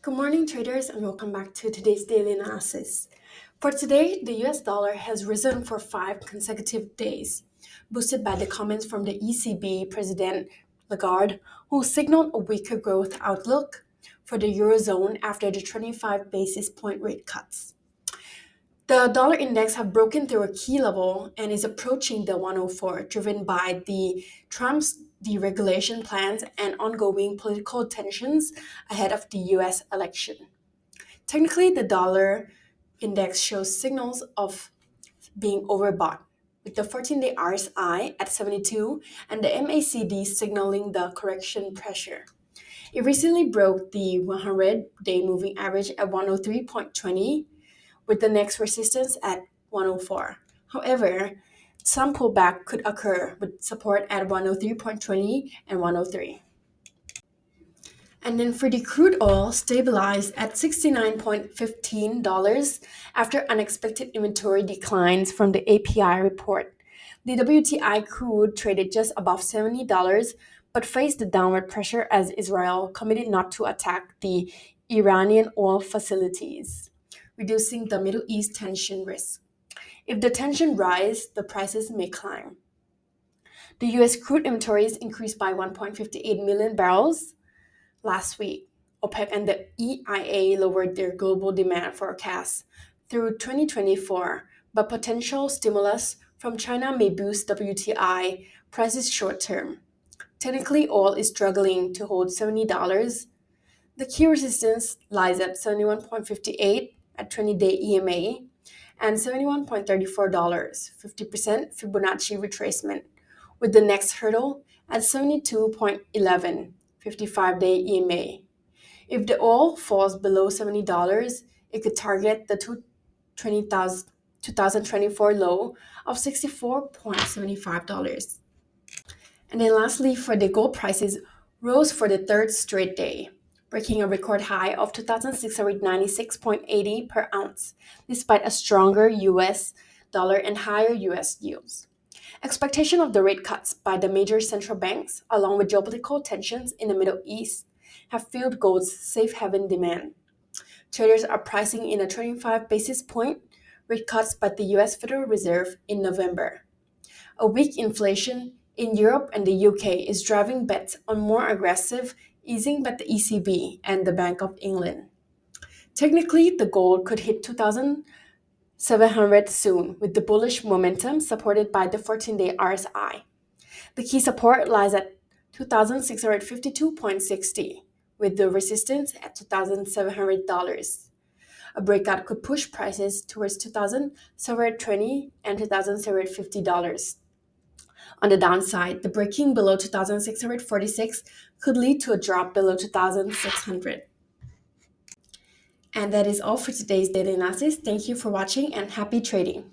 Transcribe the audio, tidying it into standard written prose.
Good morning, traders, and welcome back to today's daily analysis. For today, the US dollar has risen for 5 consecutive days, boosted by the comments from the ECB President Lagarde, who signaled a weaker growth outlook for the Eurozone after the 25 basis point rate cuts. The dollar index have broken through a key level and is approaching the 104, driven by the Trump's deregulation plans and ongoing political tensions ahead of the US election. Technically, the dollar index shows signals of being overbought, with the 14-day RSI at 72 and the MACD signaling the correction pressure. It recently broke the 100-day moving average at 103.20, with the next resistance at 104. However, some pullback could occur with support at 103.20 and 103. And then for the crude oil, stabilized at $69.15 after unexpected inventory declines from the API report. The WTI crude traded just above $70 but faced the downward pressure as Israel committed not to attack the Iranian oil facilities, reducing the Middle East tension risk. If the tension rises, the prices may climb. The US crude inventories increased by 1.58 million barrels last week. OPEC and the EIA lowered their global demand forecast through 2024, but potential stimulus from China may boost WTI prices short term. Technically, oil is struggling to hold $70. The key resistance lies at 71.58 at 20-day EMA and $71.34, 50% Fibonacci retracement, with the next hurdle at 72.11, 55-day EMA. If the oil falls below $70, it could target the 2024 low of $64.75. And then lastly, for the gold prices, rose for the third straight day, breaking a record high of 2,696.80 per ounce, despite a stronger US dollar and higher US yields. Expectation of the rate cuts by the major central banks, along with geopolitical tensions in the Middle East, have fueled gold's safe haven demand. Traders are pricing in a 25 basis point rate cuts by the US Federal Reserve in November. A weak inflation in Europe and the UK is driving bets on more aggressive easing by the ECB and the Bank of England. Technically, the gold could hit 2,700 soon, with the bullish momentum supported by the 14-day RSI. The key support lies at 2,652.60, with the resistance at $2,700. A breakout could push prices towards 2,720 and $2,750. On the downside, the breaking below 2,646 could lead to a drop below 2,600. And that is all for today's daily analysis. Thank you for watching and happy trading.